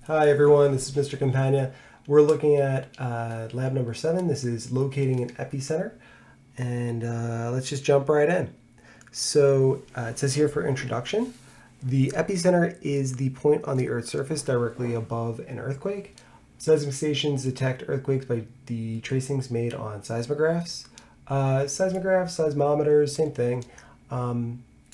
Hi everyone, this is Mr. Campagna. We're looking at lab number 7. This is locating an epicenter, and let's just jump right in. So it says here for introduction, the epicenter is the point on the Earth's surface directly above an earthquake. Seismic stations detect earthquakes by the tracings made on seismographs. Seismometers, same thing.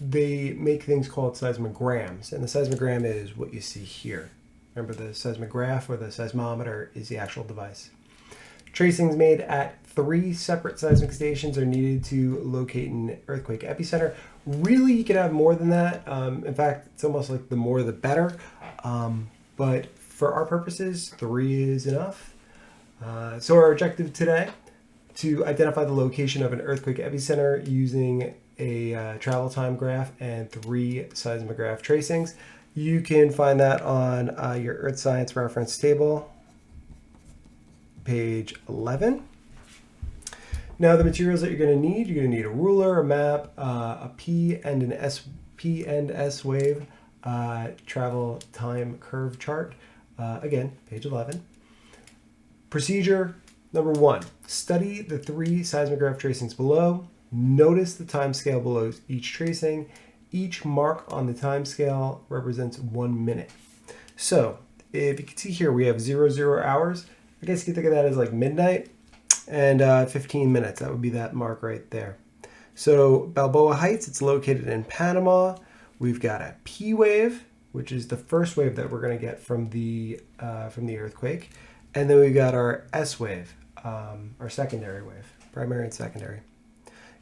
They make things called seismograms, and the seismogram is what you see here. Remember, the seismograph or the seismometer is the actual device. Tracings made at 3 separate seismic stations are needed to locate an earthquake epicenter. Really, you could have more than that. In fact, it's almost like the more the better. But for our purposes, 3 is enough. So our objective today, to identify the location of an earthquake epicenter using a travel time graph and 3 seismograph tracings. You can find that on your Earth Science reference table, page 11. Now the materials that you're going to need a ruler, a map, a P and S wave, travel time curve chart. Again, page 11. Procedure number 1, study the 3 seismograph tracings below. Notice the time scale below each tracing. Each mark on the time scale represents 1 minute. So if you can see here, we have 00 hours. I guess you can think of that as like midnight, and 15 minutes. That would be that mark right there. So Balboa Heights, it's located in Panama. We've got a P wave, which is the first wave that we're going to get from the earthquake. And then we've got our S wave, our secondary wave, primary and secondary.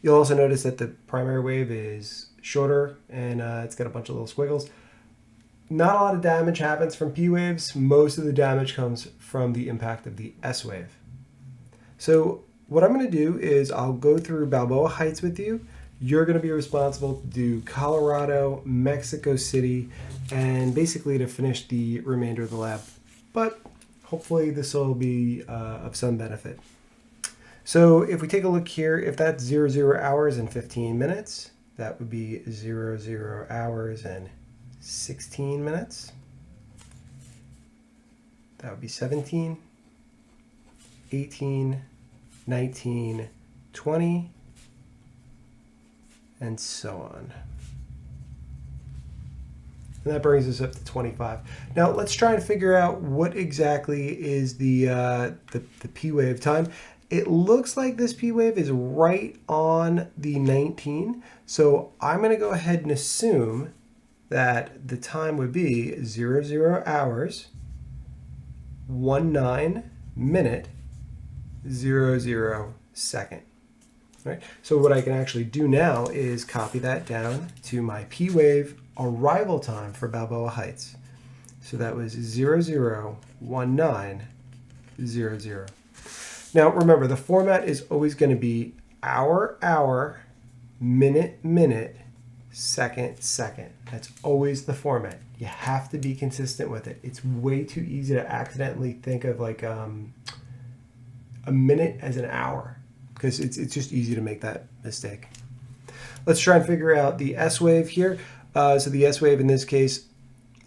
You'll also notice that the primary wave is shorter, and it's got a bunch of little squiggles. Not a lot of damage happens from P waves. Most of the damage comes from the impact of the S wave. So what I'm going to do is I'll go through Balboa Heights with you. You're going to be responsible to do Colorado, Mexico City, and basically to finish the remainder of the lab. But hopefully this will be of some benefit. So if we take a look here, if that's 00 hours and 15 minutes, that would be 00 hours and 16 minutes. That would be 17, 18, 19, 20, and so on. And that brings us up to 25. Now let's try and figure out what exactly is the P wave time. It looks like this P wave is right on the 19. So I'm going to go ahead and assume that the time would be 00 hours, 19 minute, 00 second. All right? So what I can actually do now is copy that down to my P wave arrival time for Balboa Heights. So that was 001900. Now remember, the format is always going to be hour, minute, second. That's always the format. You have to be consistent with it. It's way too easy to accidentally think of like a minute as an hour, because it's just easy to make that mistake. Let's try and figure out the S wave here. So the S wave in this case,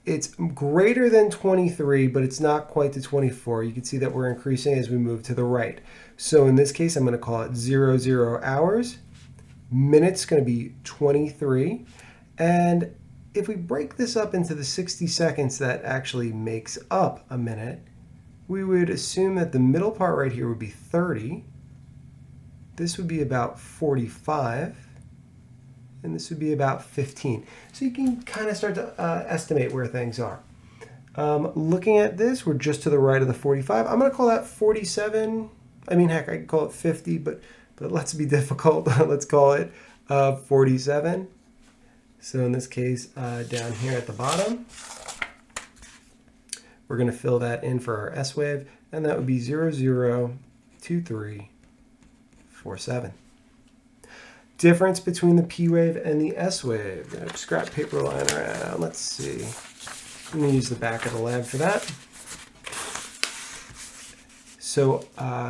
it's greater than 23, but it's not quite to 24. You can see that we're increasing as we move to the right. So in this case, I'm going to call it 00 hours. Minutes going to be 23. And if we break this up into the 60 seconds that actually makes up a minute, we would assume that the middle part right here would be 30. This would be about 45. And this would be about 15. So you can kind of start to estimate where things are. Looking at this, we're just to the right of the 45. I'm going to call that 47. I mean, heck, I could call it 50, but let's be difficult. Let's call it 47. So in this case, down here at the bottom, we're going to fill that in for our S wave, and that would be 002347. Difference between the P wave and the S wave. I'm going to scrap paper line around. Let's see. I'm going to use the back of the lab for that. So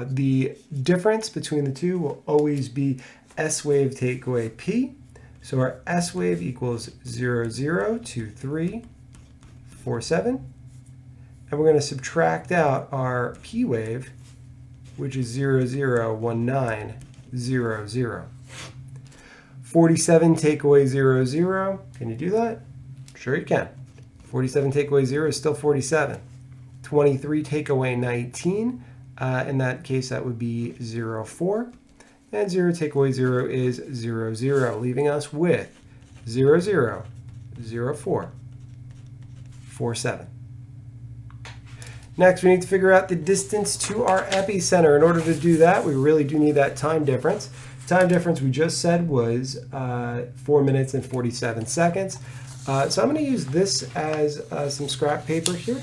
the difference between the two will always be S wave take away P. So our S wave equals 002347. and we're going to subtract out our P wave, which is 001900. 47 take away 00. Can you do that? Sure you can. 47 take away 0 is still 47. 23 take away 19. In that case, that would be 04. And 0 take away 0 is 00, leaving us with 000447. Next, we need to figure out the distance to our epicenter. In order to do that, we really do need that time difference. Time difference we just said was 4 minutes and 47 seconds. So I'm going to use this as some scrap paper here.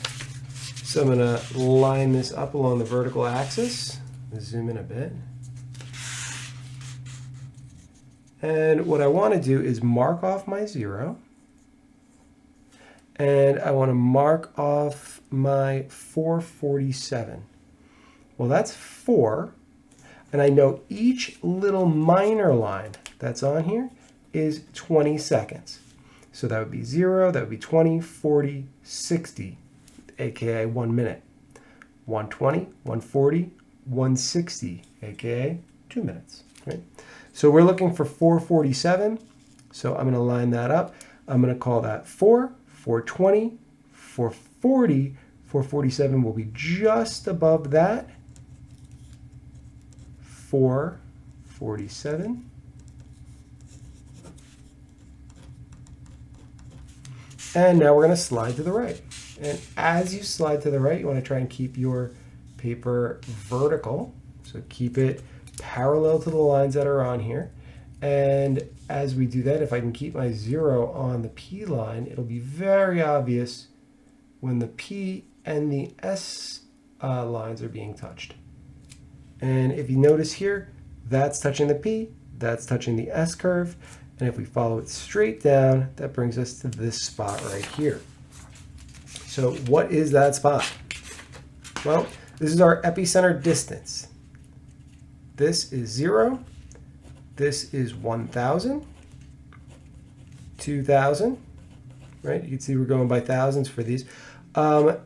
So I'm going to line this up along the vertical axis. Zoom in a bit. And what I want to do is mark off my 0. And I want to mark off my 447. Well, that's 4. And I know each little minor line that's on here is 20 seconds. So that would be 0, that would be 20, 40, 60, aka 1 minute. 120, 140, 160, aka 2 minutes. Right? So we're looking for 447. So I'm going to line that up. I'm going to call that 4, 420, 440, 447 will be just above that. 447. And now we're going to slide to the right. And as you slide to the right, you want to try and keep your paper vertical. So keep it parallel to the lines that are on here. And as we do that, if I can keep my 0 on the P line, it'll be very obvious when the P and the S lines are being touched. And if you notice here, that's touching the P, that's touching the S curve. And if we follow it straight down, that brings us to this spot right here. So what is that spot? Well, this is our epicenter distance. This is 0. This is 1,000, 2,000, right? You can see we're going by thousands for these. But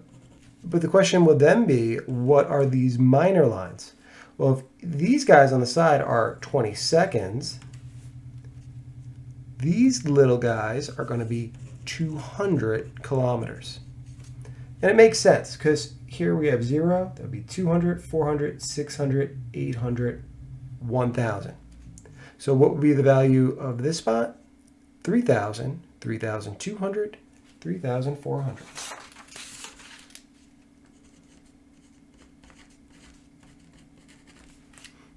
the question would then be, what are these minor lines? Well, if these guys on the side are 20 seconds, these little guys are going to be 200 kilometers. And it makes sense because here we have 0, that would be 200, 400, 600, 800, 1,000. So what would be the value of this spot? 3,000, 3,200, 3,400.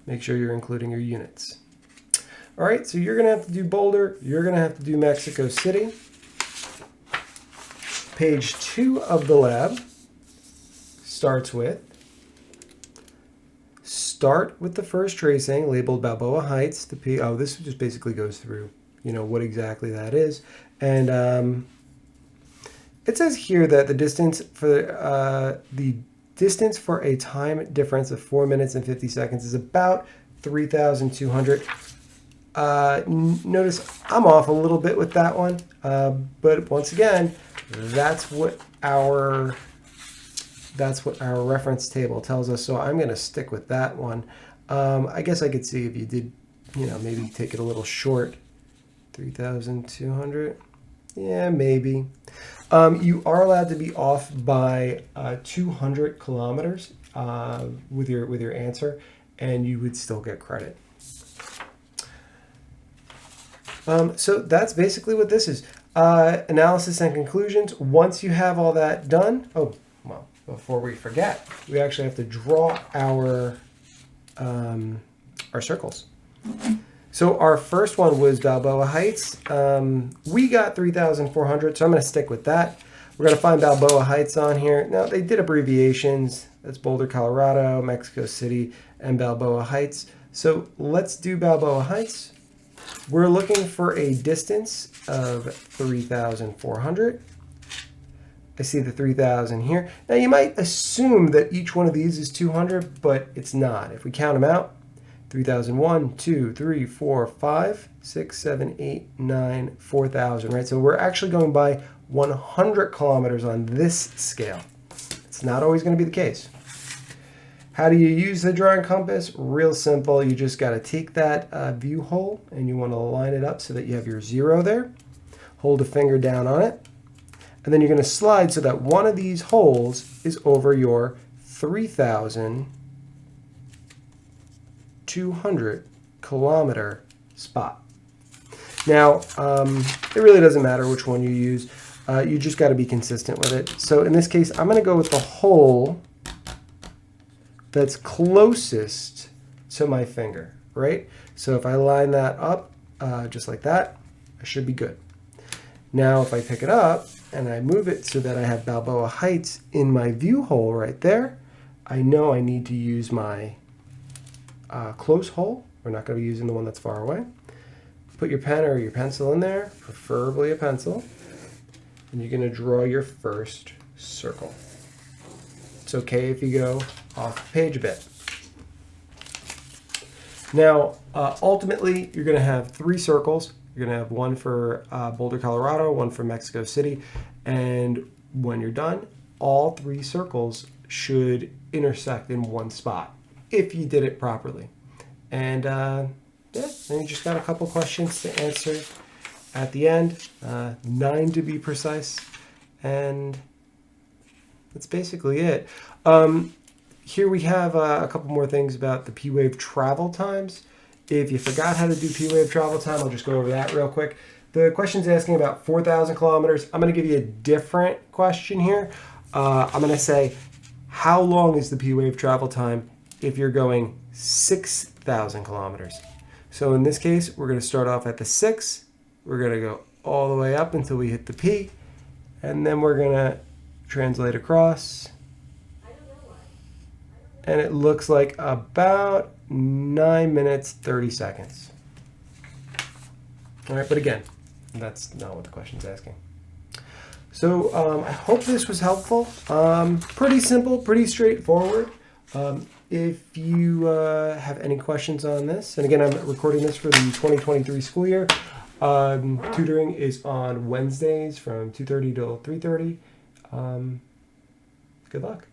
Make sure you're including your units. All right, so you're going to have to do Boulder. You're going to have to do Mexico City. Page 2 of the lab starts with, start with the first tracing labeled Balboa Heights. The P. Oh, this just basically goes through, what exactly that is. And it says here that the distance for a time difference of 4 minutes and 50 seconds is about 3,200. Notice I'm off a little bit with that one, but once again, that's what our reference table tells us. So I'm going to stick with that one. I guess I could see if you did, maybe take it a little short. 3,200. Yeah, maybe. You are allowed to be off by 200 kilometers with your answer, and you would still get credit. So that's basically what this is. Analysis and conclusions. Once you have all that done, before we forget, we actually have to draw our circles. So our first one was Balboa Heights. We got 3,400, so I'm going to stick with that. We're going to find Balboa Heights on here. Now, they did abbreviations. That's Boulder, Colorado, Mexico City, and Balboa Heights. So let's do Balboa Heights. We're looking for a distance of 3,400. I see the 3,000 here. Now, you might assume that each one of these is 200, but it's not. If we count them out, 3,001, 2, 3, 4, 5, 6, 7, 8, 9, 4,000, right? So we're actually going by 100 kilometers on this scale. It's not always going to be the case. How do you use the drawing compass? Real simple. You just got to take that view hole and you want to line it up so that you have your 0 there. Hold a finger down on it. And then you're going to slide so that one of these holes is over your 3,200 kilometer spot. Now, it really doesn't matter which one you use. You just got to be consistent with it. So in this case, I'm going to go with the hole that's closest to my finger, right? So if I line that up just like that, I should be good. Now if I pick it up and I move it so that I have Balboa Heights in my view hole right there, I know I need to use my close hole. We're not going to be using the one that's far away. Put your pen or your pencil in there, preferably a pencil, and you're going to draw your first circle. It's okay if you go off the page a bit. Now, ultimately, you're going to have 3 circles. You're going to have one for Boulder, Colorado, one for Mexico City, and when you're done, all 3 circles should intersect in one spot if you did it properly. And yeah, then you just got a couple questions to answer at the end, 9 to be precise, and that's basically it. Here we have a couple more things about the P-wave travel times. If you forgot how to do P-wave travel time, I'll just go over that real quick. The question's asking about 4,000 kilometers. I'm going to give you a different question here. I'm going to say, how long is the P-wave travel time if you're going 6,000 kilometers? So in this case, we're going to start off at the 6. We're going to go all the way up until we hit the P. And then we're going to translate across. And it looks like about 9 minutes, 30 seconds. All right, but again, that's not what the question's asking. So I hope this was helpful. Pretty simple, pretty straightforward. If you have any questions on this, and again, I'm recording this for the 2023 school year. Tutoring is on Wednesdays from 2:30 till 3:30. Good luck.